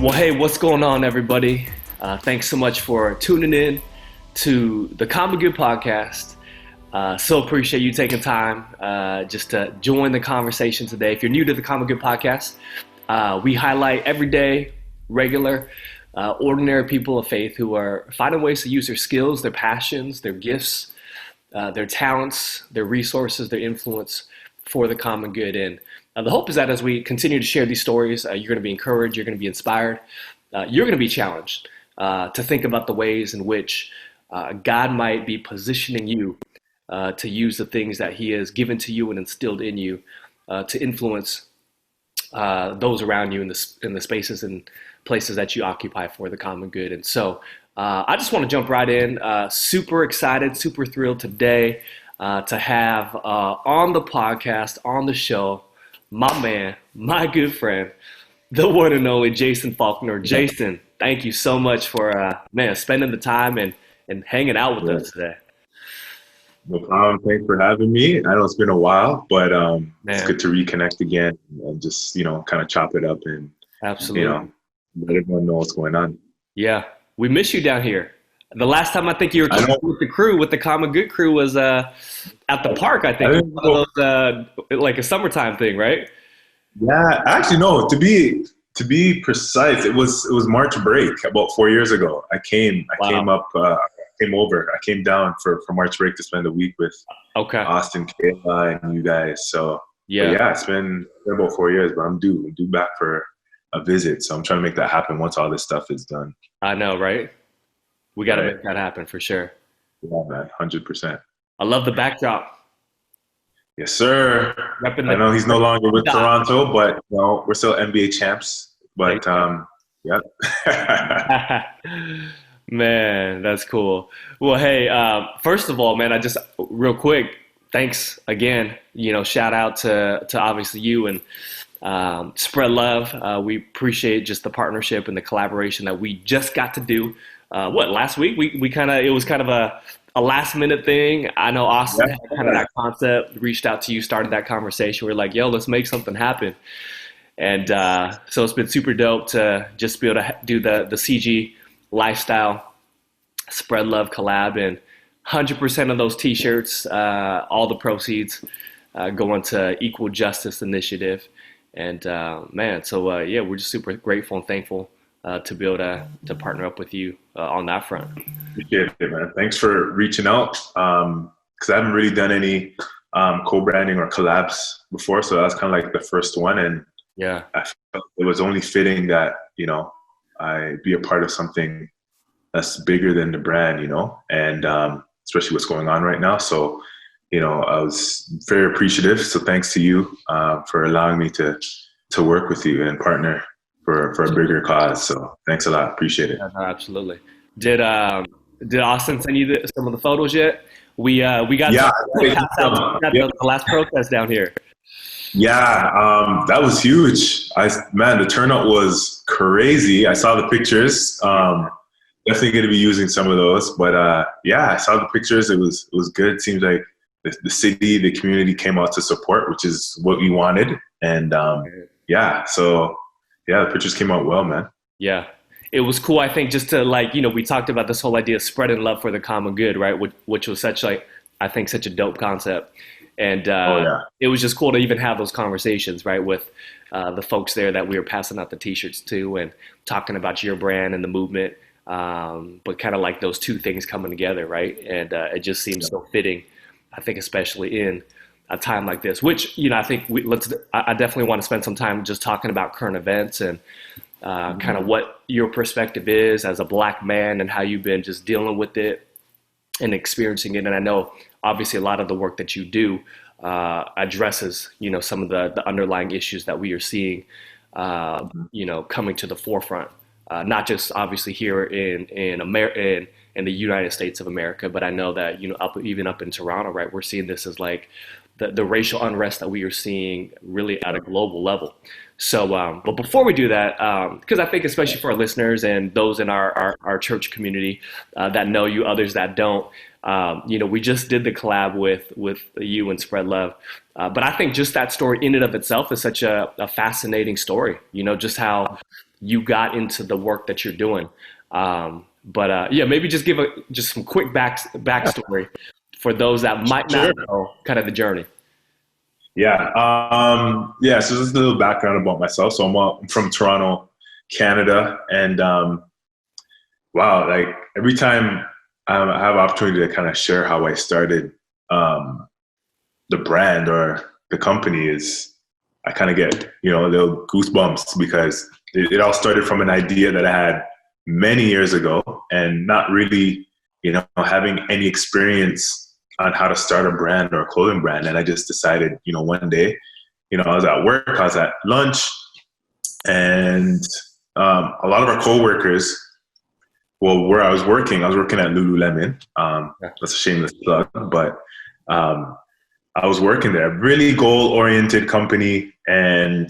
Well, hey, what's going on, everybody? Thanks so much for tuning in to the Common Good podcast. So appreciate you taking time just to join the conversation today. If you're new to the Common Good podcast, we highlight everyday, regular, ordinary people of faith who are finding ways to use their skills, their passions, their gifts, their talents, their resources, their influence for the common good. And the hope is that as we continue to share these stories, you're going to be encouraged, you're going to be inspired, you're going to be challenged to think about the ways in which God might be positioning you to use the things that He has given to you and instilled in you to influence those around you in the spaces and places that you occupy for the common good. And so I just want to jump right in. Super excited, super thrilled today to have on the podcast, on the show, my man, my good friend, the one and only Jason Faulknor. Jason, thank you so much for spending the time and hanging out with us today. No problem. Thanks for having me. I know it's been a while, but it's good to reconnect again and just, kind of chop it up and, absolutely, let everyone know what's going on. Yeah. We miss you down here. The last time I think you were with the crew, with the Common Good crew, was at the park, I think. One of those, like a summertime thing, right? Yeah, actually, no. To be precise, it was March break about 4 years ago. I came down for March break to spend a week with Austin, Kayla, and you guys. So yeah, it's been about 4 years, but I'm due back for a visit. So I'm trying to make that happen once all this stuff is done. I know, right? We got to make that happen for sure. Yeah, man, 100%. I love the backdrop. Yes, sir. I know he's no longer with Toronto, but we're still NBA champs. But yeah. Man, that's cool. Well, hey, first of all, man, real quick, thanks again. Shout out to obviously you and Spread Love. We appreciate just the partnership and the collaboration that we just got to do. Last week? It was kind of a last minute thing. I know Austin had kind of that concept, reached out to you, started that conversation. We're like, yo, let's make something happen. And so it's been super dope to just be able to do the CG lifestyle Spread Love collab, and 100% of those t-shirts, all the proceeds going to Equal Justice Initiative. And we're just super grateful and thankful to be able to partner up with you on that front. Appreciate it, man. Thanks for reaching out. Because I haven't really done any co-branding or collabs before, so that's kind of like the first one. And I felt it was only fitting that I be a part of something that's bigger than the brand, and especially what's going on right now. So I was very appreciative. So thanks to you for allowing me to work with you and partner for a bigger cause. So thanks a lot. Appreciate it. Absolutely. Did Austin send you some of the photos yet? We got the last protest down here. Yeah, that was huge. The turnout was crazy. I saw the pictures. Definitely going to be using some of those. But I saw the pictures. It was good. It seems like the city, the community came out to support, which is what we wanted. And the pictures came out well, man. Yeah. It was cool, I think, just to we talked about this whole idea of spreading love for the common good, right? Which was such a dope concept. And it was just cool to even have those conversations, right, with the folks there that we were passing out the t-shirts to and talking about your brand and the movement, but kind of like those two things coming together, right? And it just seems so fitting, I think, especially in a time like this, which, I think I definitely want to spend some time just talking about current events and kind of what your perspective is as a Black man and how you've been just dealing with it and experiencing it. And I know obviously a lot of the work that you do addresses, some of the underlying issues that we are seeing, coming to the forefront, not just obviously here in America, in the United States of America, but I know that, even up in Toronto, right, we're seeing this as like the racial unrest that we are seeing really at a global level. So, but before we do that, because I think especially for our listeners and those in our church community that know you, others that don't, we just did the collab with you and Spread Love. But I think just that story in and of itself is such a fascinating story, just how you got into the work that you're doing. Yeah, maybe just give just some quick backstory for those that might not know kind of the journey. Yeah. So just a little background about myself. So I'm from Toronto, Canada, and wow, like every time I have opportunity to kind of share how I started the brand or the company, is I kind of get, a little goosebumps, because it all started from an idea that I had many years ago, and not really, having any experience on how to start a brand or a clothing brand. And I just decided, one day, I was at work, I was at lunch, and a lot of our coworkers, well, where I was working at Lululemon. That's a shameless plug, but I was working there, really goal-oriented company. And,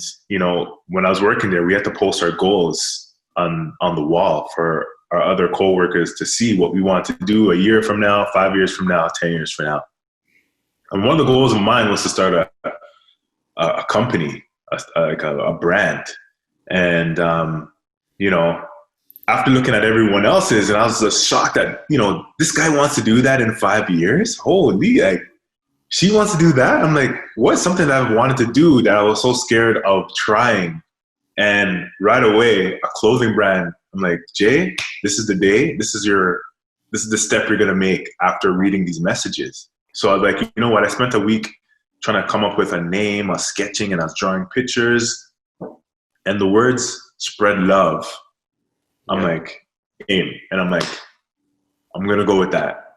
when I was working there, we had to post our goals on the wall for our other coworkers to see what we want to do a year from now, 5 years from now, 10 years from now. And one of the goals of mine was to start a company, a brand. And, after looking at everyone else's, and I was just shocked that, this guy wants to do that in 5 years. Holy, like, she wants to do that? I'm like, what's something that I've wanted to do that I was so scared of trying? And right away, a clothing brand, I'm like, Jay, this is the day. This is the step you're going to make after reading these messages. So I was like, you know what? I spent a week trying to come up with a name, a sketching, and I was drawing pictures. And the words spread love. I'm like, aim. And I'm like, I'm going to go with that.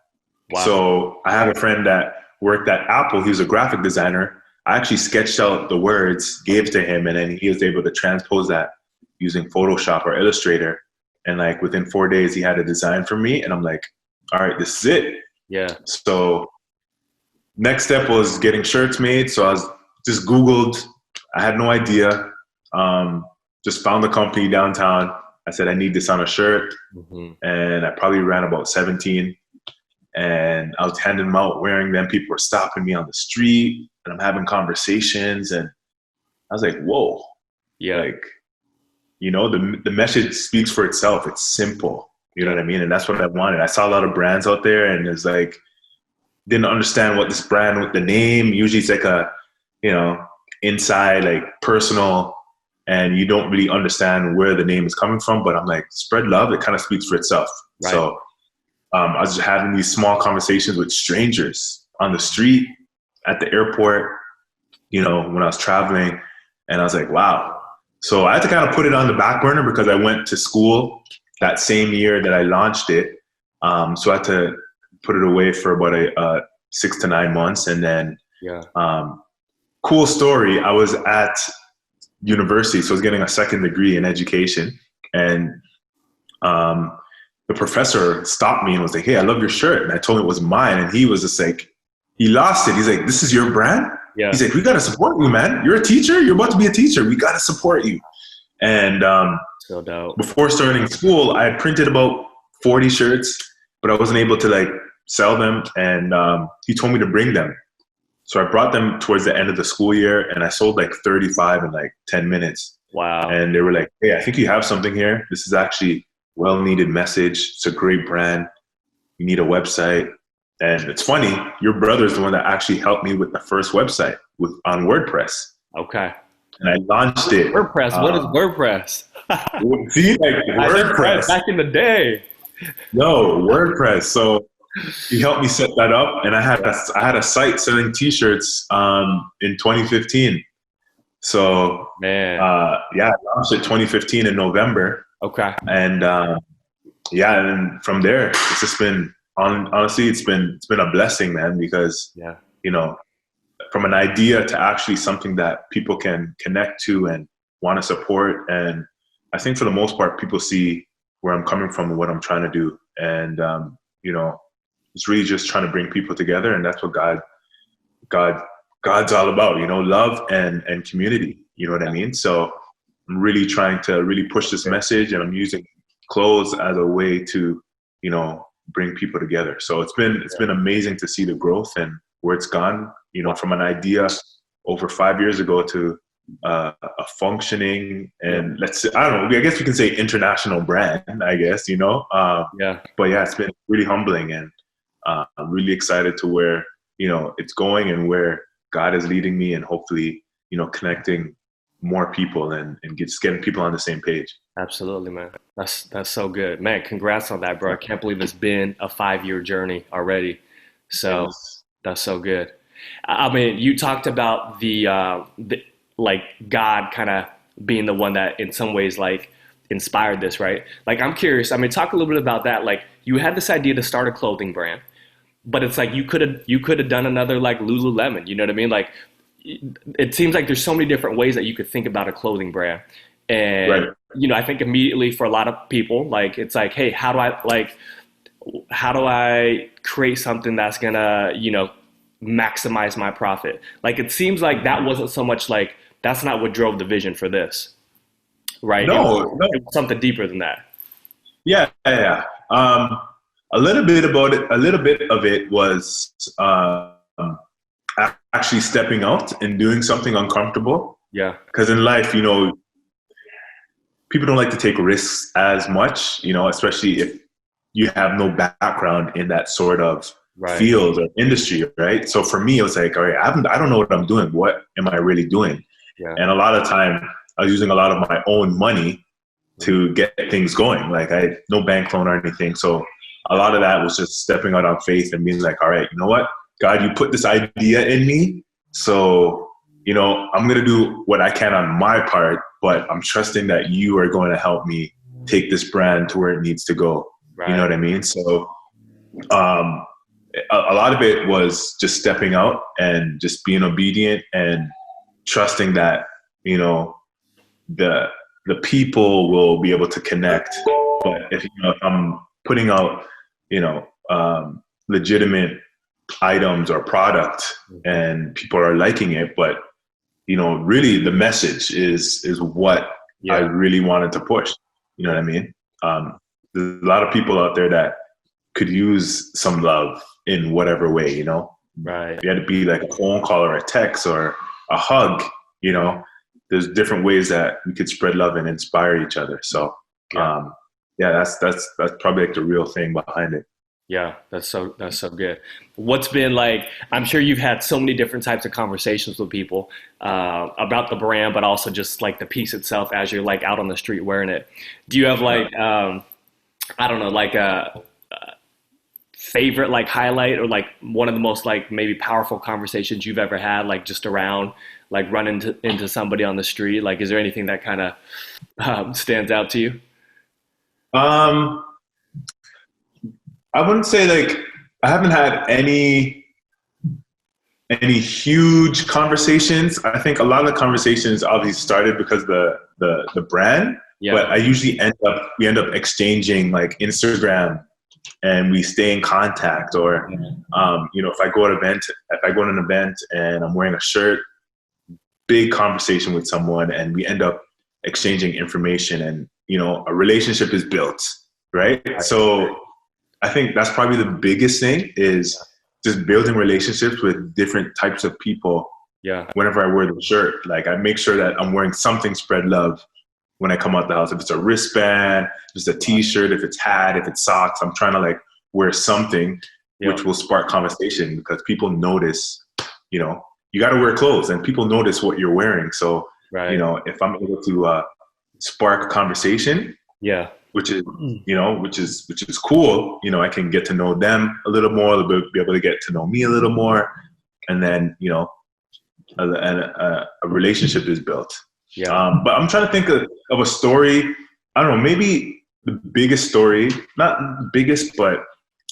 Wow. So I have a friend that worked at Apple. He was a graphic designer. I actually sketched out the words, gave it to him, and then he was able to transpose that using Photoshop or Illustrator. And like within 4 days, he had a design for me. And I'm like, all right, this is it. Yeah. So next step was getting shirts made. So I was just Googled. I had no idea. Just found the company downtown. I said, I need this on a shirt. Mm-hmm. And I probably ran about 17. And I was handing them out, wearing them. People were stopping me on the street, and I'm having conversations. And I was like, whoa. Yeah. Like, the message speaks for itself. It's simple. You know what I mean? And that's what I wanted. I saw a lot of brands out there, and it's like, didn't understand what this brand with the name. Usually it's like a, inside, like personal, and you don't really understand where the name is coming from. But I'm like, spread love. It kind of speaks for itself. Right. So I was just having these small conversations with strangers on the street, at the airport, when I was traveling, and I was like, wow. So I had to kind of put it on the back burner because I went to school that same year that I launched it. So I had to put it away for about 6 to 9 months. And then, cool story. I was at university, so I was getting a second degree in education. And the professor stopped me and was like, hey, I love your shirt. And I told him it was mine. And he was just like, he lost it. He's like, this is your brand? Yeah. He's like, we got to support you, man. You're a teacher. You're about to be a teacher. We got to support you. And so dope. Before starting school, I had printed about 40 shirts, but I wasn't able to like sell them. And he told me to bring them. So I brought them towards the end of the school year, and I sold like 35 in like 10 minutes. Wow. And they were like, hey, I think you have something here. This is actually well-needed message. It's a great brand. You need a website. And it's funny, your brother's the one that actually helped me with the first website on WordPress. Okay. And I launched it. WordPress. What is WordPress? See, like WordPress. Back in the day. No, WordPress. So he helped me set that up, and I had a site selling T-shirts in 2015. So man, I launched it 2015 in November. Okay. And and from there, it's just been honestly, it's been a blessing, man, because from an idea to actually something that people can connect to and want to support. And I think for the most part, people see where I'm coming from and what I'm trying to do. And it's really just trying to bring people together, and that's what God's all about, love and community. You know what I mean? So I'm really trying to really push this message, and I'm using clothes as a way to, bring people together. So it's been amazing to see the growth and where it's gone, from an idea over 5 years ago to a functioning and I don't know, I guess we can say international brand, I guess, you know? But yeah, it's been really humbling, and I'm really excited to where, you know, it's going and where God is leading me, and hopefully, you know, connecting more people and just getting people on the same page. Absolutely, man. That's so good, man. Congrats on that, bro. I can't believe it's been a 5-year journey already. So that's so good. I mean, you talked about the like God kind of being the one that in some ways like inspired this, right? Like, I'm curious. I mean, talk a little bit about that. Like, you had this idea to start a clothing brand, but it's like you could have done another like Lululemon. You know what I mean? Like, it seems like there's so many different ways that you could think about a clothing brand. And Right. you know, I think immediately for a lot of people, like it's like, hey, how do I create something that's gonna, you know, maximize my profit? Like, it seems like that wasn't so much like that's not what drove the vision for this, right? No. It was something deeper than that. Yeah, yeah. A little bit about it. A little bit of it was actually stepping out and doing something uncomfortable. Yeah. Because in life, you know, people don't like to take risks as much. You know, especially if you have no background in that sort of field or industry, right? So for me, it was like, all right, I don't know what I'm doing. What am I really doing? Yeah. And a lot of time, I was using a lot of my own money to get things going. Like, I had no bank loan or anything. So a lot of that was just stepping out on faith and being like, all right, you know what? God, you put this idea in me. So, you know, I'm going to do what I can on my part, but I'm trusting that you are going to help me take this brand to where it needs to go. Right. You know what I mean? So a lot of it was just stepping out and just being obedient and trusting that, you know, the people will be able to connect. But if, you know, if I'm putting out, you know, legitimate items or product and people are liking it, but, you know, really the message is what I really wanted to push. You know what I mean? There's a lot of people out there that could use some love in whatever way, you know? Right. You had to be like a phone call or a text or a hug, you know? There's different ways that we could spread love and inspire each other. So, that's probably like the real thing behind it. Yeah, that's so good. What's been like, I'm sure you've had so many different types of conversations with people about the brand, but also just like the piece itself as you're like out on the street wearing it. Do you have like, I don't know, like a favorite like highlight or like one of the most like maybe powerful conversations you've ever had, like just around like running into somebody on the street? Like, is there anything that kind of stands out to you? I wouldn't say like I haven't had any huge conversations. I think a lot of the conversations obviously started because the brand, but I usually we end up exchanging like Instagram, and we stay in contact. Or you know, if I go to an event and I'm wearing a shirt, big conversation with someone, and we end up exchanging information, and, you know, a relationship is built, right? So I think that's probably the biggest thing, is just building relationships with different types of people. Yeah. Whenever I wear the shirt, like, I make sure that I'm wearing something spread love when I come out the house. If it's a wristband, if it's a t-shirt, if it's hat, if it's socks, I'm trying to like wear something which will spark conversation, because people notice, you know, you got to wear clothes and people notice what you're wearing. So, you know, if I'm able to spark a conversation, which is, you know, which is cool, you know, I can get to know them a little more, they'll be able to get to know me a little more. And then, you know, a relationship is built. But I'm trying to think of a story. I don't know, maybe the biggest story, not the biggest, but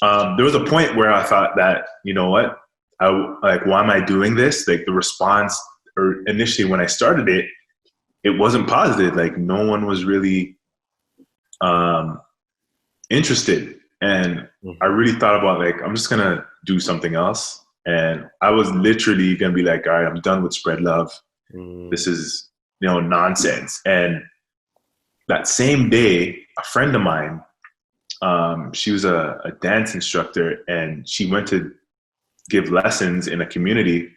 there was a point where I thought that, you know what, why am I doing this? Like, the response, or initially when I started it, it wasn't positive. Like, no one was really interested. And I really thought about, like, I'm just gonna do something else. And I was literally gonna be like, all right, I'm done with spread love. This is, you know, nonsense. And that same day, a friend of mine, she was a dance instructor, and she went to give lessons in a community.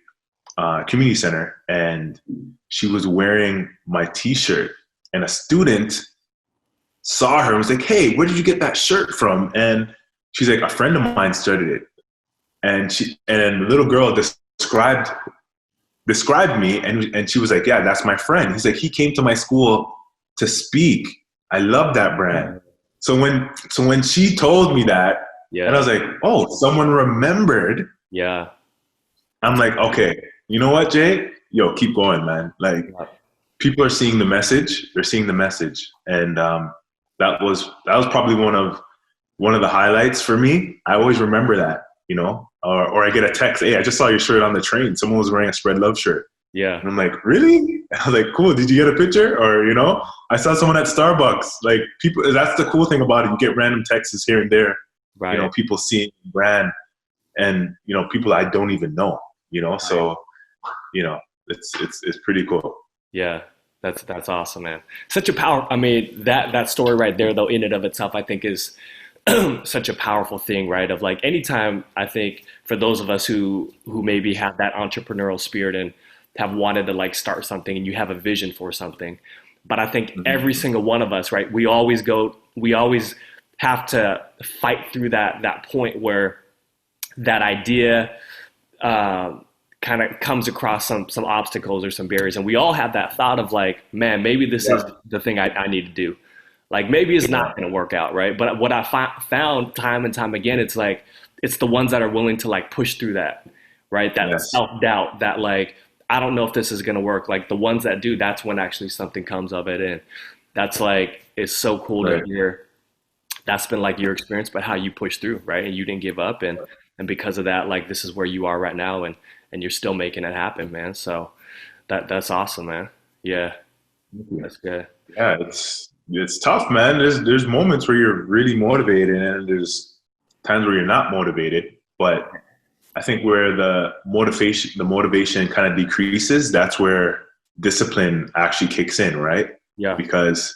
community center, and she was wearing my T-shirt, and a student saw her and was like, "Hey, where did you get that shirt from?" And she's like, "A friend of mine started it." And the little girl described me, and she was like, "Yeah, that's my friend." He's like, "He came to my school to speak. I love that brand." So when she told me that, and I was like, "Oh, someone remembered." Yeah. I'm like, "Okay, you know what, Jay? Yo, keep going, man. Like, people are seeing the message. They're seeing the message." And that was probably one of the highlights for me. I always remember that, or I get a text, "Hey, I just saw your shirt on the train. Someone was wearing a Spread Love shirt." Yeah. And I'm like, "Really?" I was like, "Cool. Did you get a picture?" Or, I saw someone at Starbucks. Like, people, that's the cool thing about it. You get random texts here and there, right. People seeing the brand, and, people I don't even know, right. So, it's pretty cool. Yeah. That's awesome, man. Such a power. I mean, that story right there, though, in and of itself, I think is such a powerful thing, right? Of like, anytime, I think, for those of us who maybe have that entrepreneurial spirit and have wanted to like start something, and you have a vision for something, but I think every single one of us, right? We always have to fight through that point where that idea kind of comes across some obstacles or some barriers, and we all have that thought of like, man, maybe this is the thing I need to do. Like, maybe it's not going to work out, right? But what I found time and time again, it's like, it's the ones that are willing to like push through that, right? That self-doubt, that like, I don't know if this is going to work. Like, the ones that do, that's when actually something comes of it. And that's like, it's so cool to hear. That's been like your experience, but how you pushed through, right? And you didn't give up. And because of that, like, this is where you are right now. And you're still making it happen, man. So that's awesome, man. Yeah. That's good. Yeah. It's tough, man. There's moments where you're really motivated, and there's times where you're not motivated. But I think where the motivation kind of decreases, that's where discipline actually kicks in, right? Yeah. Because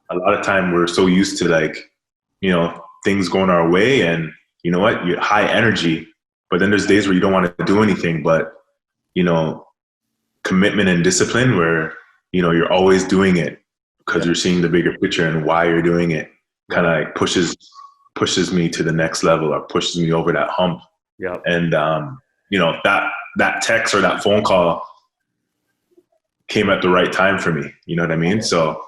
a lot of time we're so used to like, things going our way, and you know what, you're high energy, but then there's days where you don't want to do anything, but commitment and discipline where, you're always doing it because you're seeing the bigger picture, and why you're doing it kind of like pushes me to the next level, or pushes me over that hump. Yeah. And, that text or that phone call came at the right time for me. You know what I mean? So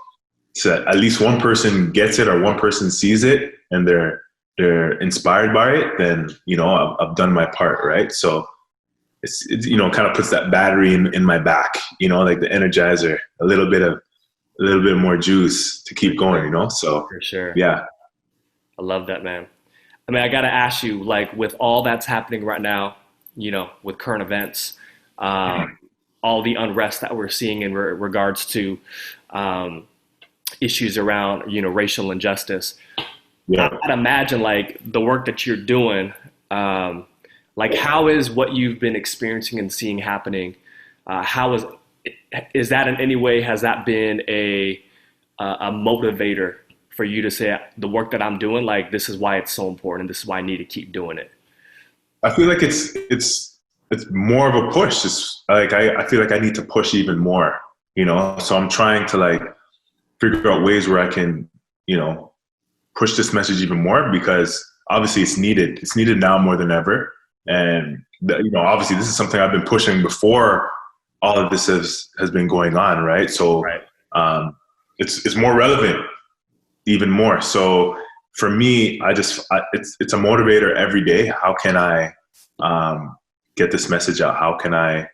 at least one person gets it, or one person sees it, and they're inspired by it, then, I've done my part. Right. So it's kind of puts that battery in my back, like the Energizer, a little bit more juice to keep going, So for sure. Yeah. I love that, man. I mean, I got to ask you, like, with all that's happening right now, with current events, all the unrest that we're seeing in regards to issues around, racial injustice. Yeah. I'd imagine, like, the work that you're doing, like, how is what you've been experiencing and seeing happening, is that in any way, has that been a motivator for you to say, the work that I'm doing, like, this is why it's so important, and this is why I need to keep doing it? I feel like it's more of a push. It's like, I feel like I need to push even more, so I'm trying to like figure out ways where I can, push this message even more, because obviously it's needed. It's needed now more than ever. And, obviously this is something I've been pushing before all of this has been going on. Right. So it's more relevant, even more. So for me, it's a motivator every day. How can I get this message out? How can I,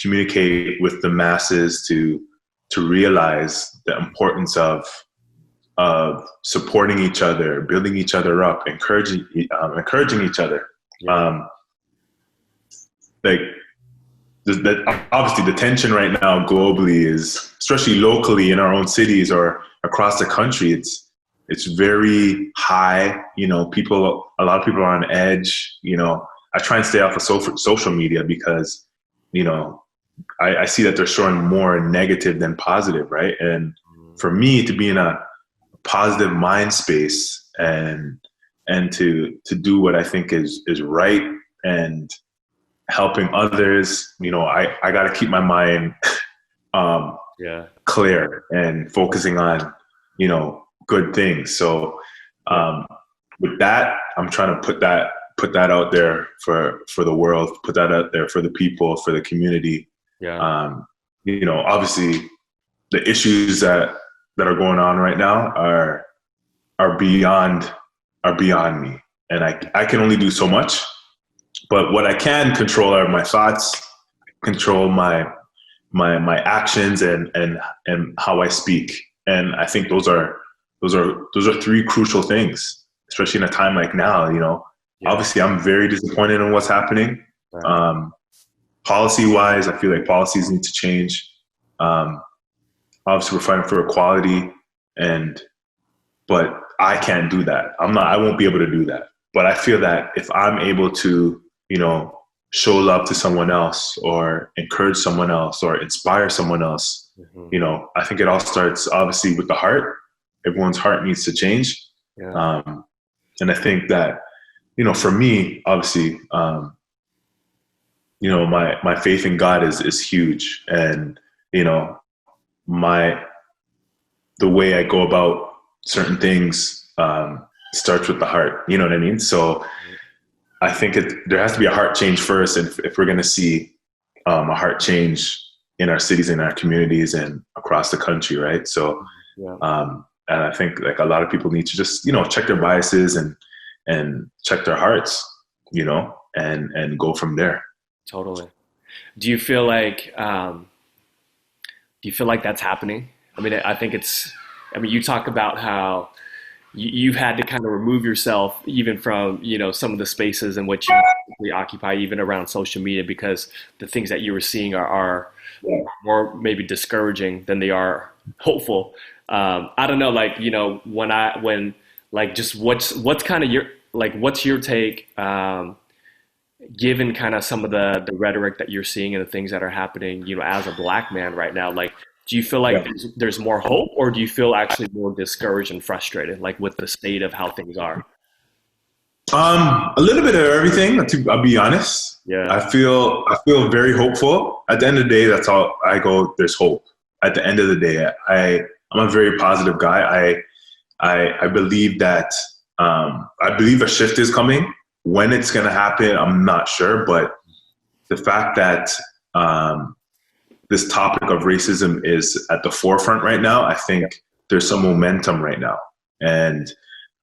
communicate with the masses to realize the importance of supporting each other, building each other up, encouraging each other. Obviously the tension right now globally is, especially locally in our own cities or across the country, it's very high. A lot of people are on edge. I try and stay off of social media because, I see that they're showing more negative than positive, right? And for me to be in a positive mind space and to do what I think is right, and helping others. I got to keep my mind clear and focusing on, good things. So with that, I'm trying to put that out there for the world, put that out there for the people, for the community. Obviously the issues that are going on right now are beyond me. And I can only do so much, but what I can control are my thoughts, control my actions and how I speak. And I think those are three crucial things, especially in a time like now. Obviously I'm very disappointed in what's happening. Policy wise, I feel like policies need to change. Obviously we're fighting for equality, but I can't do that. I won't be able to do that. But I feel that if I'm able to, show love to someone else or encourage someone else or inspire someone else, I think it all starts obviously with the heart. Everyone's heart needs to change. And I think that, for me, obviously, my faith in God is huge. And, the way I go about certain things starts with the heart. You know what I mean? So I think there has to be a heart change first. And if we're going to see a heart change in our cities, in our communities, and across the country, right? So, and I think like a lot of people need to just, check their biases and check their hearts, and go from there. Totally. Do you feel like that's happening? I mean, you talk about how you've had to kind of remove yourself even from, some of the spaces in which you occupy, even around social media, because the things that you were seeing are more maybe discouraging than they are hopeful. I don't know, like, what's kind of what's your take, given kind of some of the rhetoric that you're seeing and the things that are happening, as a Black man right now? Like, do you feel like there's more hope, or do you feel actually more discouraged and frustrated, like with the state of how things are? A little bit of everything. I'll be honest. Yeah. I feel very hopeful. At the end of the day, that's all I go. There's hope. At the end of the day, I'm a very positive guy. I believe that I believe a shift is coming. When it's going to happen, I'm not sure. But the fact that this topic of racism is at the forefront right now, I think there's some momentum right now. And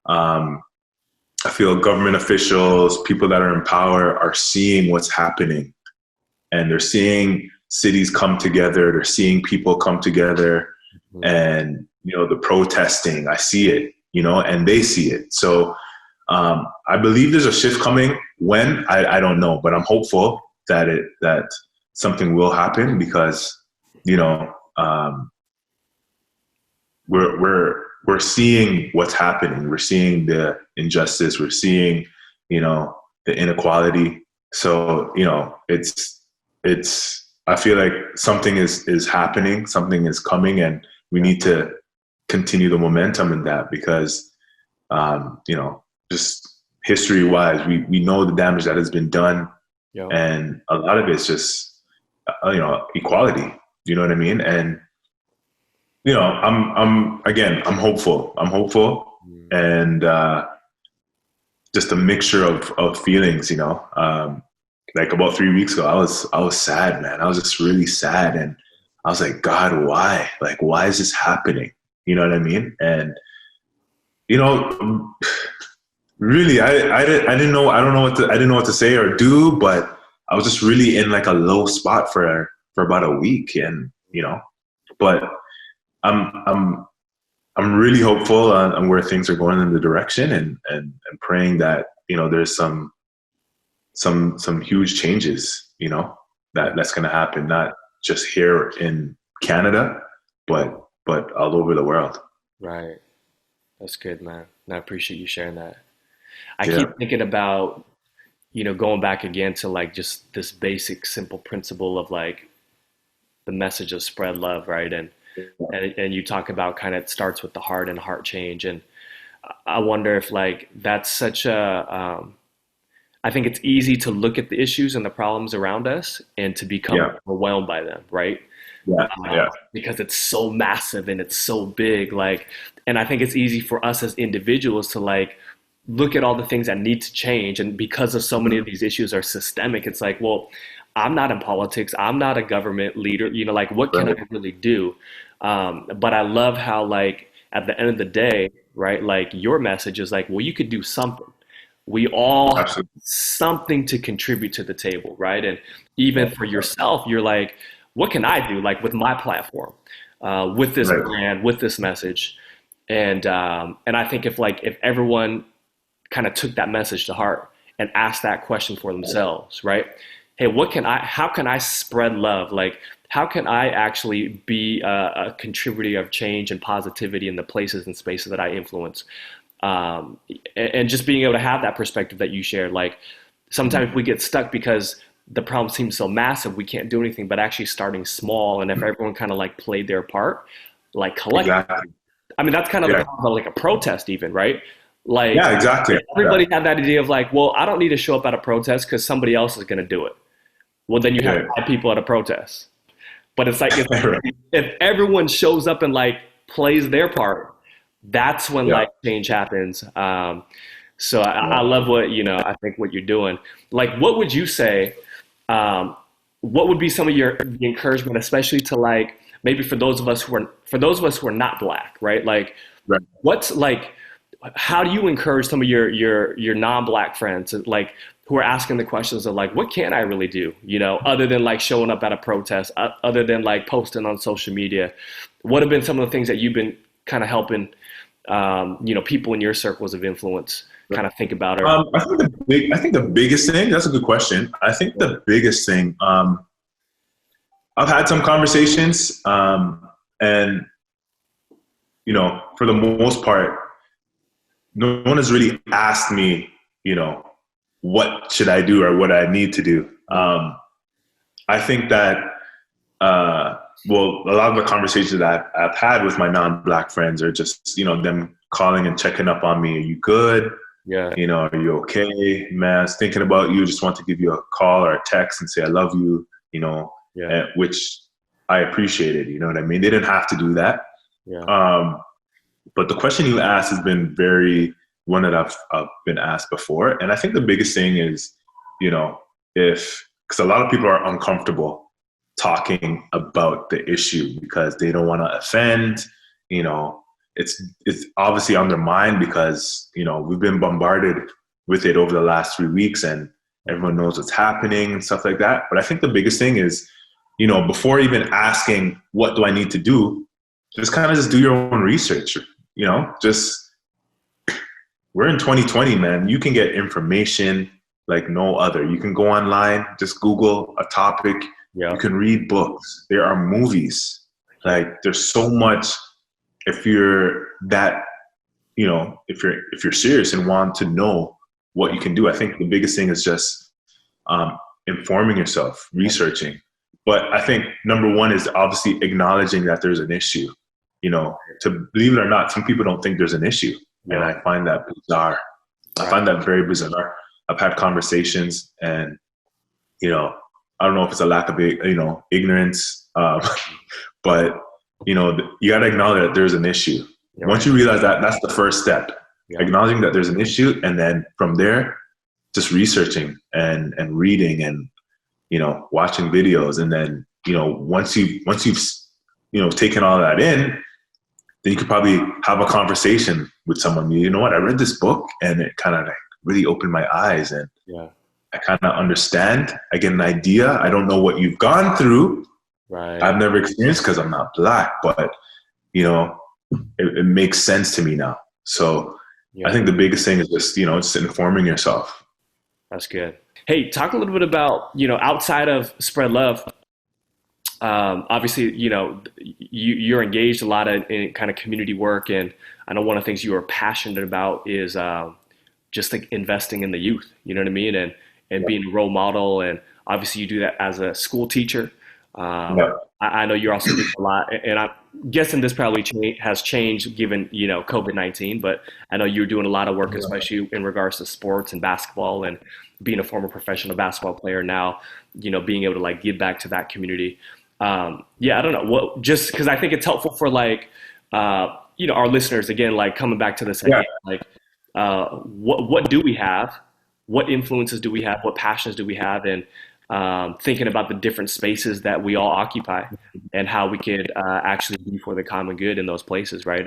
I feel government officials, people that are in power, are seeing what's happening. And they're seeing cities come together. They're seeing people come together. And, the protesting, I see it, and they see it. So I believe there's a shift coming. When? I don't know, but I'm hopeful that something will happen, because, we're seeing what's happening. We're seeing the injustice. We're seeing, the inequality. So, I feel like something is happening, something is coming, and we need to continue the momentum in that, because, just history wise, we know the damage that has been done. And a lot of it's just, equality, you know what I mean? And, I'm hopeful. And, just a mixture of feelings, like about 3 weeks ago, I was sad, man. I was just really sad. And I was like, God, why? Like, why is this happening? You know what I mean? And, really, I didn't know. I didn't know what to say or do, but I was just really in like a low spot for about a week. And, but I'm really hopeful on where things are going in the direction, and praying that, there's some huge changes, that's going to happen, not just here in Canada, but all over the world. Right. That's good, man. And I appreciate you sharing that. I keep thinking about, going back again to like just this basic, simple principle of like the message of spread love, right? And you talk about kind of it starts with the heart and heart change. And I wonder if like that's such a I think it's easy to look at the issues and the problems around us and to become overwhelmed by them, right? Because it's so massive and it's so big. Like, and I think it's easy for us as individuals to like look at all the things that need to change. And because of so many of these issues are systemic, it's like, well, I'm not in politics. I'm not a government leader. You know, like what can I really do? But I love how like at the end of the day, right? Like your message is like, well, you could do something. We all have something to contribute to the table, right? And even for yourself, you're like, what can I do? Like with my platform, with this brand, with this message, and I think if everyone kind of took that message to heart and asked that question for themselves, right? Hey, how can I spread love? Like, how can I actually be a contributor of change and positivity in the places and spaces that I influence? And just being able to have that perspective that you shared, like sometimes we get stuck because the problem seems so massive, we can't do anything, but actually starting small. And if everyone kind of like played their part, like collectively, I mean, that's kind of like a protest even, right? Like, everybody had that idea of like, well, I don't need to show up at a protest because somebody else is going to do it. Well, then you have 5 people at a protest. But it's like, if everyone shows up and like plays their part, that's when like change happens. So I love what, I think what you're doing. Like, what would you say, what would be some of the encouragement, especially to like, maybe for those of us who are not Black, right? Like, what's like, how do you encourage some of your non-Black friends, like, who are asking the questions of like, what can I really do? Other than like showing up at a protest, other than like posting on social media, what have been some of the things that you've been kind of helping, people in your circles of influence kind of think about? I think the biggest thing, that's a good question. I think the biggest thing, I've had some conversations, and, for the most part, no one has really asked me, what should I do or what I need to do. I think that, a lot of the conversations that I've had with my non-Black friends are just, them calling and checking up on me. Are you good? Yeah. Are you okay? Man, I was thinking about you. Just want to give you a call or a text and say, I love you, which I appreciated. You know what I mean? They didn't have to do that. Yeah. But the question you asked has been one that I've been asked before. And I think the biggest thing is, because a lot of people are uncomfortable talking about the issue because they don't want to offend, it's obviously on their mind because, we've been bombarded with it over the last 3 weeks and everyone knows what's happening and stuff like that. But I think the biggest thing is, before even asking, what do I need to do? Just kind of just do your own research, we're in 2020, man. You can get information like no other. You can go online, just Google a topic. Yeah. You can read books. There are movies. Like there's so much. If you're that, if you're serious and want to know what you can do, I think the biggest thing is just informing yourself, researching. But I think number one is obviously acknowledging that there's an issue. To believe it or not, some people don't think there's an issue. Yeah. And I find that bizarre. I find that very bizarre. I've had conversations and, I don't know if it's a lack of, ignorance, but, you got to acknowledge that there's an issue. Yeah. Once you realize that, that's the first step. Yeah. Acknowledging that there's an issue. And then from there, just researching and reading and, watching videos. And then, once you've taken all that in, then you could probably have a conversation with someone. You know what? I read this book and it kind of like really opened my eyes and I kind of understand. I get an idea. I don't know what you've gone through. Right. I've never experienced because I'm not Black, but it makes sense to me now. So I think the biggest thing is just, just informing yourself. That's good. Hey, talk a little bit about, outside of Spread Love. Obviously, you're engaged a lot in kind of community work, and I know one of the things you are passionate about is just like investing in the youth. You know what I mean, and being a role model. And obviously, you do that as a school teacher. Yeah. I know you're also doing a lot, and I'm guessing this probably has changed given, COVID-19, but I know you're doing a lot of work, especially in regards to sports and basketball and being a former professional basketball player now, being able to like give back to that community. Yeah, I don't know just because I think it's helpful for like, our listeners, again, like coming back to this Yeah. idea, like, what do we have? What influences do we have? What passions do we have? And thinking about the different spaces that we all occupy and how we could actually be for the common good in those places, right?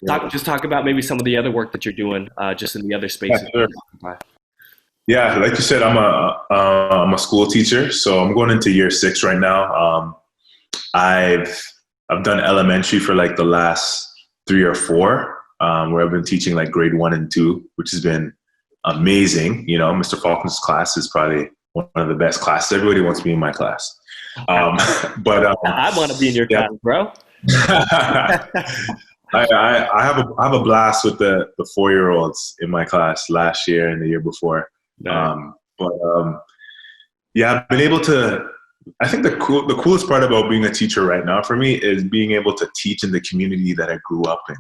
Talk about maybe some of the other work that you're doing just in the other spaces. Yeah, sure. Yeah, like you said, I'm a school teacher, so I'm going into year 6 right now. I've done elementary for like the last 3 or 4, where I've been teaching like grade 1 and 2, which has been amazing. Mr. Faulkner's class is probably one of the best classes. Everybody wants to be in my class. But I want to be in your class, bro. I have a blast with the 4-year-olds in my class last year and the year before. Nice. Yeah, I've been able to. I think the coolest part about being a teacher right now for me is being able to teach in the community that I grew up in.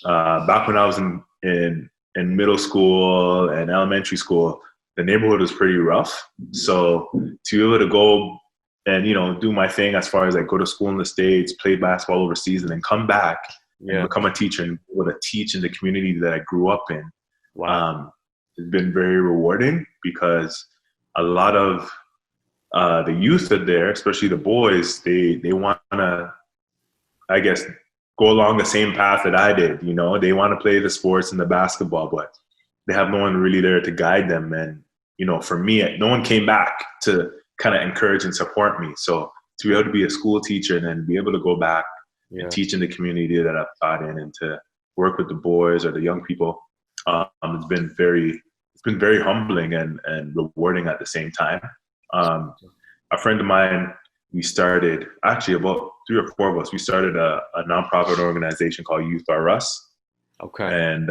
Back when I was in middle school and elementary school, the neighborhood was pretty rough. So to be able to go and do my thing as far as like go to school in the States, play basketball overseas, and then come back and become a teacher and be able to teach in the community that I grew up in. Wow. It's been very rewarding because a lot of the youth are there, especially the boys. They want to, I guess, go along the same path that I did. They want to play the sports and the basketball, but they have no one really there to guide them. And for me, no one came back to kind of encourage and support me. So to be able to be a school teacher and then be able to go back and teach in the community that I've taught in and to work with the boys or the young people, it's been very humbling and rewarding at the same time. A friend of mine, we started, actually about 3 or 4 of us, we started a nonprofit organization called Youth Are Us. Okay. And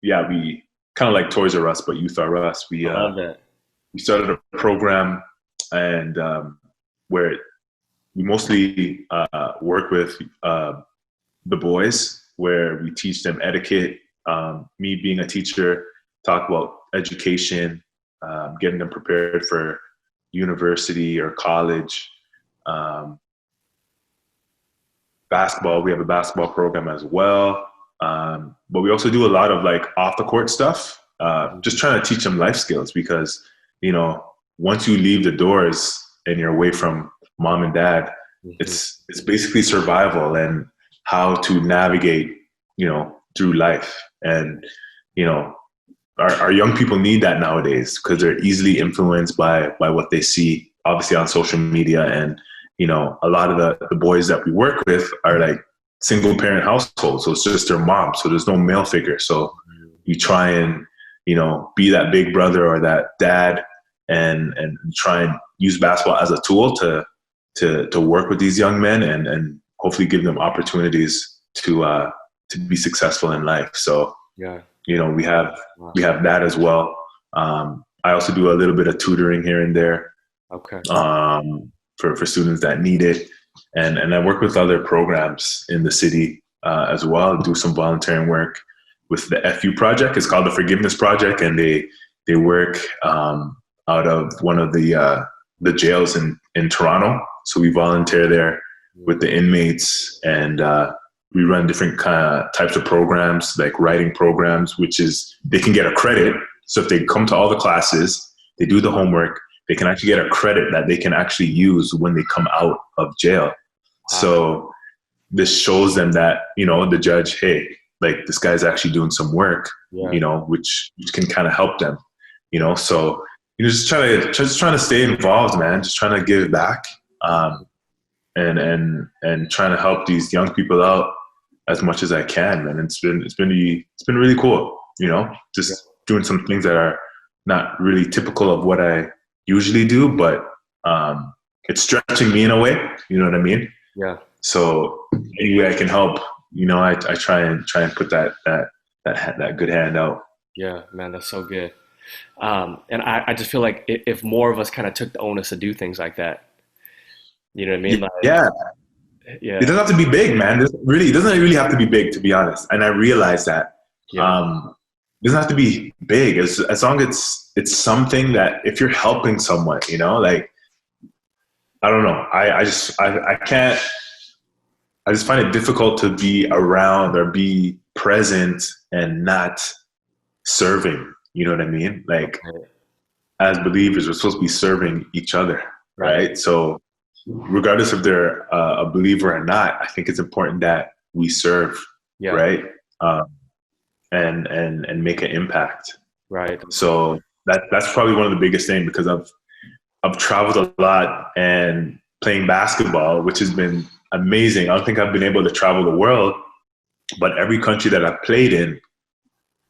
we kind of like Toys R Us, but Youth Are Us. We started a program and where we mostly work with the boys, where we teach them etiquette. Me being a teacher, talk about education, getting them prepared for university or college. Basketball, we have a basketball program as well. But we also do a lot of like off the court stuff, just trying to teach them life skills because, once you leave the doors and you're away from mom and dad, it's basically survival and how to navigate, through life. And, our young people need that nowadays because they're easily influenced by what they see, obviously on social media. And, a lot of the boys that we work with are like single parent households. So it's just their mom. So there's no male figure. So you try and, be that big brother or that dad and try and use basketball as a tool to work with these young men and hopefully give them opportunities to be successful in life. So, we have that as well. I also do a little bit of tutoring here and there. Okay. For students that need it. And I work with other programs in the city as well, do some volunteering work with the FU project. It's called the Forgiveness Project, and they work out of one of the jails in Toronto. So we volunteer there with the inmates, and we run different types of programs, like writing programs, which is they can get a credit. So if they come to all the classes, they do the homework, they can actually get a credit that they can actually use when they come out of jail. Wow. So this shows them that, the judge, hey, like this guy's actually doing some work, which can kind of help them, so, just trying to stay involved, man, just trying to give back, and trying to help these young people out as much as I can. And it's been really cool, just doing some things that are not really typical of what I usually do, but it's stretching me in a way, you know what I mean? Yeah. So any way I can help, I try and put that good hand out. Yeah, man, that's so good. And I just feel like if more of us kind of took the onus to do things like that, You know what I mean? Like, yeah. yeah. It doesn't have to be big, man. It doesn't really have to be big, to be honest. And I realize that. Yeah. It doesn't have to be big as long as it's something that if you're helping someone, you know, like, I don't know. I can't, I just find it difficult to be around or be present and not serving. You know what I mean? Like, as believers, we're supposed to be serving each other, right? So regardless if they're a believer or not, I think it's important that we serve, right? And make an impact. Right. So that's probably one of the biggest things, because I've traveled a lot and playing basketball, which has been amazing. I don't think I've been able to travel the world, but every country that I've played in,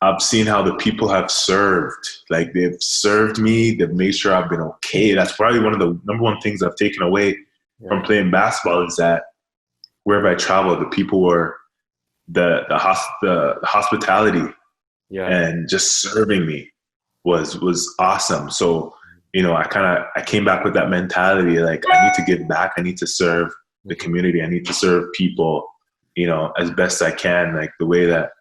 I've seen how the people have served. Like, they've served me. They've made sure I've been okay. That's probably one of the number one things I've taken away from playing basketball, is that wherever I travel, the people were the hospitality and just serving me was awesome. So, you know, I came back with that mentality, like, I need to give back. I need to serve the community. I need to serve people, you know, as best I can, like the way that,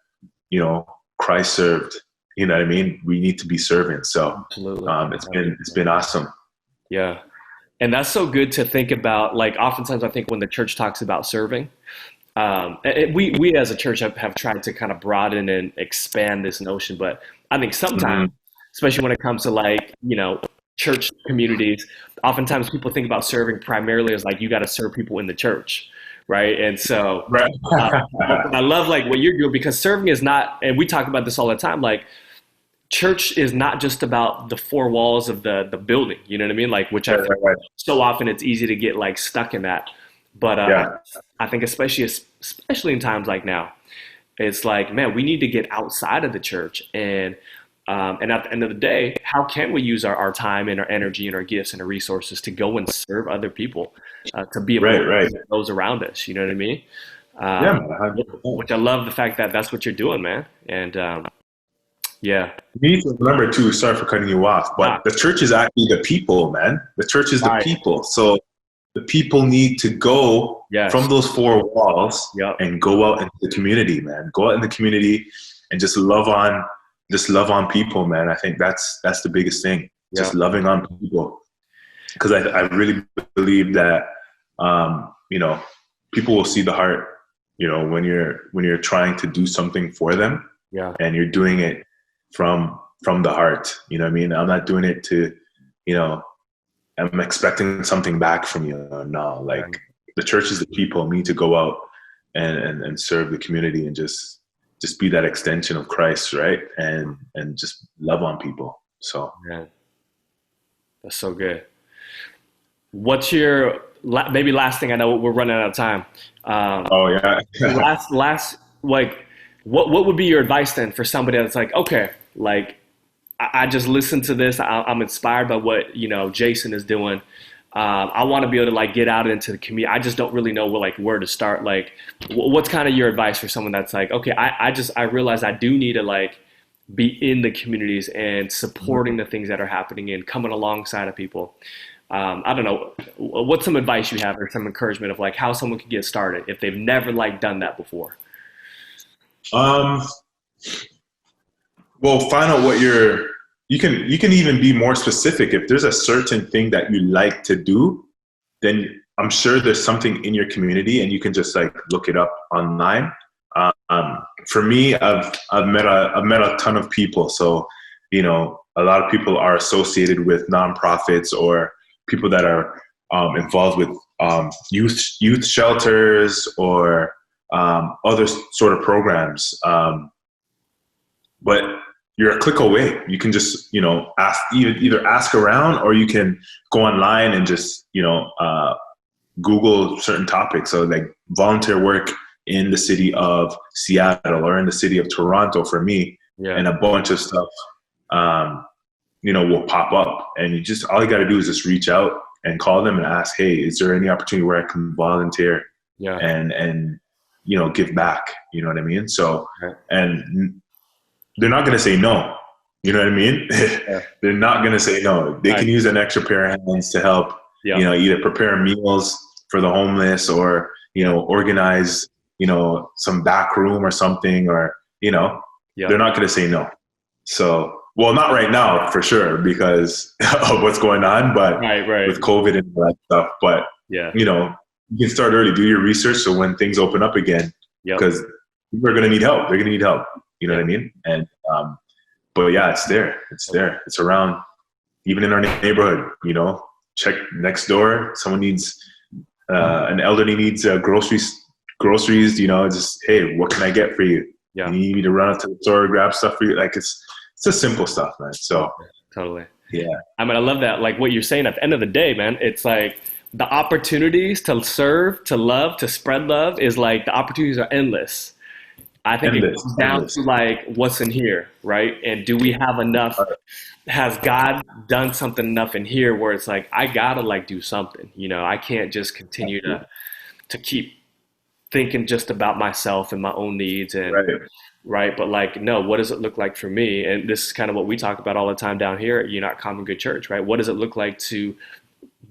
you know, Christ served. You know what I mean? We need to be servants. So it's been awesome. Yeah. And that's so good to think about. Like, oftentimes I think when the church talks about serving, we as a church have tried to kind of broaden and expand this notion, but I think sometimes, especially when it comes to, like, you know, church communities, oftentimes people think about serving primarily as like, you got to serve people in the church. Right. And so I love, like, what you're doing, because serving is not, and we talk about this all the time, like, church is not just about the four walls of the building, you know what I mean? Like, which I think so often it's easy to get, like, stuck in that. But I think especially in times like now, it's like, man, we need to get outside of the church. And at the end of the day, how can we use our time and our energy and our gifts and our resources to go and serve other people, to be able to those around us? You know what I mean? Which I love the fact that that's what you're doing, man. And yeah. You need to remember too, sorry for cutting you off, but the church is actually the people, man. The church is the people. So the people need to go from those four walls and go out into the community, man. Go out in the community and just love on people, man. I think that's the biggest thing. Just loving on people. Because I really believe that, you know, people will see the heart, you know, when you're trying to do something for them, and you're doing it from the heart. You know what I mean? I'm not doing it to, you know, I'm expecting something back from you. No, like, the church is the people. We need to go out and serve the community and just be that extension of Christ, right? And just love on people. So that's so good. What's your maybe last thing? I know we're running out of time. Last, like, what would be your advice then for somebody that's like, okay, like, I just listened to this. I'm inspired by what, you know, Jason is doing. I want to be able to, like, get out into the community. I just don't really know where to start. Like, what's kind of your advice for someone that's like, okay, I realize I do need to, like, be in the communities and supporting the things that are happening and coming alongside of people. I don't know. What's some advice you have or some encouragement of, like, how someone could get started if they've never, like, done that before? Well, find out what you can even be more specific. If there's a certain thing that you like to do, then I'm sure there's something in your community and you can just, like, look it up online. For me, I've met a ton of people. So, you know, a lot of people are associated with nonprofits or people that are involved with youth shelters or other sort of programs. But you're a click away. You can just, you know, either ask around, or you can go online and just, you know, Google certain topics. So, like, volunteer work in the city of Seattle or in the city of Toronto for me, and a bunch of stuff, you know, will pop up. And all you got to do is just reach out and call them and ask, hey, is there any opportunity where I can volunteer and, you know, give back? You know what I mean? So, and they're not going to say no. You know what I mean? They're not going to say no. They can use an extra pair of hands to help, you know, either prepare meals for the homeless, or, organize, some back room or something, or, they're not going to say no. So, well, not right now for sure because of what's going on, but right. with COVID and all that stuff. But, you can start early, do your research. So when things open up again, because people are going to need help. They're going to need help. You know what I mean? And, but yeah, it's there. It's there. It's around, even in our neighborhood, check next door. Someone needs, an elderly needs groceries, just, hey, what can I get for you? Yeah. You need me to run up to the store, grab stuff for you. Like it's just simple stuff, man. So totally. Yeah. I mean, I love that. Like what you're saying at the end of the day, man, it's like the opportunities to serve, to love, to spread love is like the opportunities are endless. I think it comes down to like what's in here, right? And do we have enough? Has God done something enough in here where it's like, I gotta like do something, I can't just continue to keep thinking just about myself and my own needs and right. But like, no, what does it look like for me? And this is kind of what we talk about all the time down here at Common Good Church, right? What does it look like to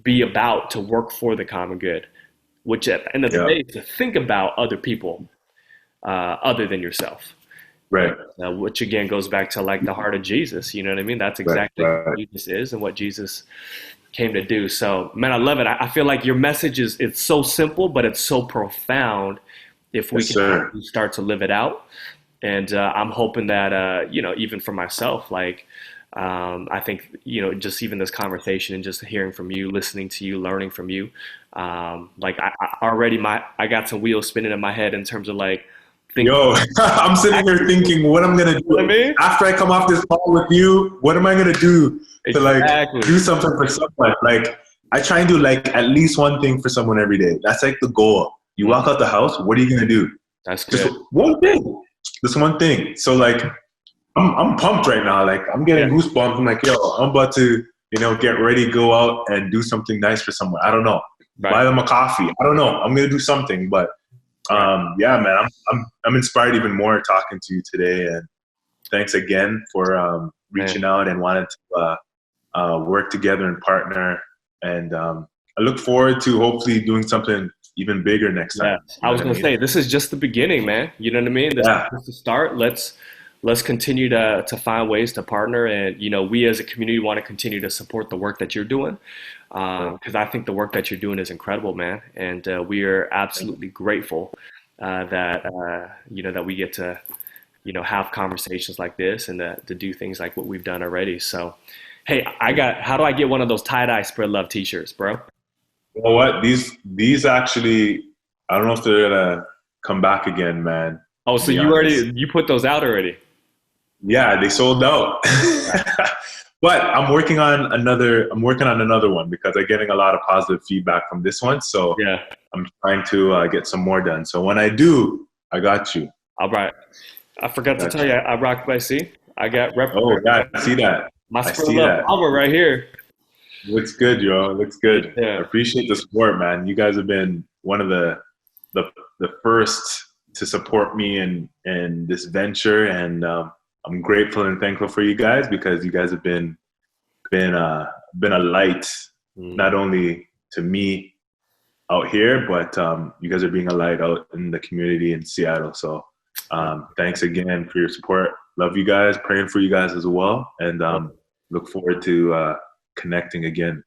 be about, to work for the common good, which at the end of the day is to think about other people other than yourself. Right. Which again goes back to like the heart of Jesus. You know what I mean? That's exactly what Jesus is and what Jesus came to do. So, man, I love it. I feel like your message it's so simple, but it's so profound if we can start to live it out. And I'm hoping that, even for myself, like, I think, just even this conversation and just hearing from you, listening to you, learning from you, like I got some wheels spinning in my head in terms of like, I'm sitting here thinking what I'm going to do after I come off this call with you. What am I going to do to like do something for someone? Like I try and do like at least one thing for someone every day. That's like the goal. You walk out the house, what are you going to do? That's good. Just one thing. Just one thing. So like, I'm pumped right now. Like I'm getting goosebumps. I'm like, I'm about to, get ready, go out and do something nice for someone. I don't know. Buy them a coffee. I don't know. I'm going to do something, but yeah, man, I'm inspired even more talking to you today. And thanks again for reaching out and wanting to work together and partner. And I look forward to hopefully doing something even bigger next time. I was going to say, this is just the beginning, man. You know what I mean? This is just the start. Let's continue to find ways to partner. And, we as a community want to continue to support the work that you're doing. Because I think the work that you're doing is incredible, man. And we are absolutely grateful that we get to, have conversations like this and to do things like what we've done already. So, hey, how do I get one of those tie-dye Spread Love t-shirts, bro? You know what? These actually, I don't know if they're gonna come back again, man. Oh, so you put those out already? Yeah, they sold out. But I'm working on another one because I'm getting a lot of positive feedback from this one. So I'm trying to get some more done. So when I do, I got you. All right. I forgot to tell you, I rock by C. I got rep. Oh, yeah, I see that. My Spread Love power right here. Looks good, yo. Looks good. Yeah. I appreciate the support, man. You guys have been one of the first to support me in this venture, and I'm grateful and thankful for you guys because you guys have been a light, not only to me out here, but you guys are being a light out in the community in Seattle. So thanks again for your support. Love you guys. Praying for you guys as well, and look forward to connecting again.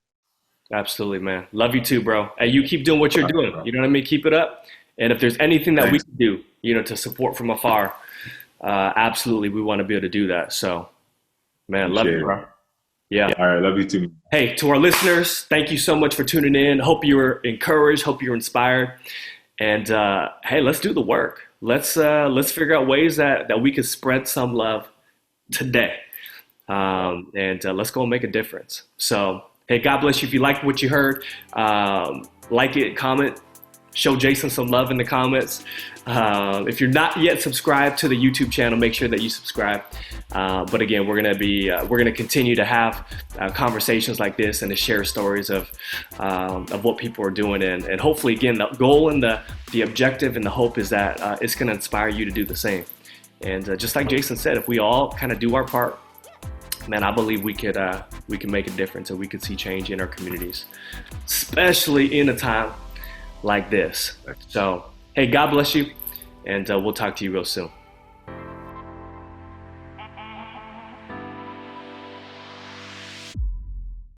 Absolutely, man. Love you too, bro. And you keep doing what you're doing. You know what I mean? Keep it up. And if there's anything that we can do, to support from afar, absolutely, we want to be able to do that. So, man, love you, bro. Yeah. All right. Love you too. Hey, to our listeners, thank you so much for tuning in. Hope you were encouraged. Hope you're inspired. And hey, let's do the work. Let's figure out ways that we can spread some love today. And let's go and make a difference. So, hey, God bless you. If you liked what you heard, like it, comment, show Jason some love in the comments. If you're not yet subscribed to the YouTube channel, make sure that you subscribe. But again, we're gonna continue to have conversations like this and to share stories of what people are doing, and hopefully, again, the goal and the objective and the hope is that it's gonna inspire you to do the same. And just like Jason said, if we all kind of do our part, man, I believe we can make a difference and we could see change in our communities, especially in a time like this. So, hey, God bless you, and we'll talk to you real soon.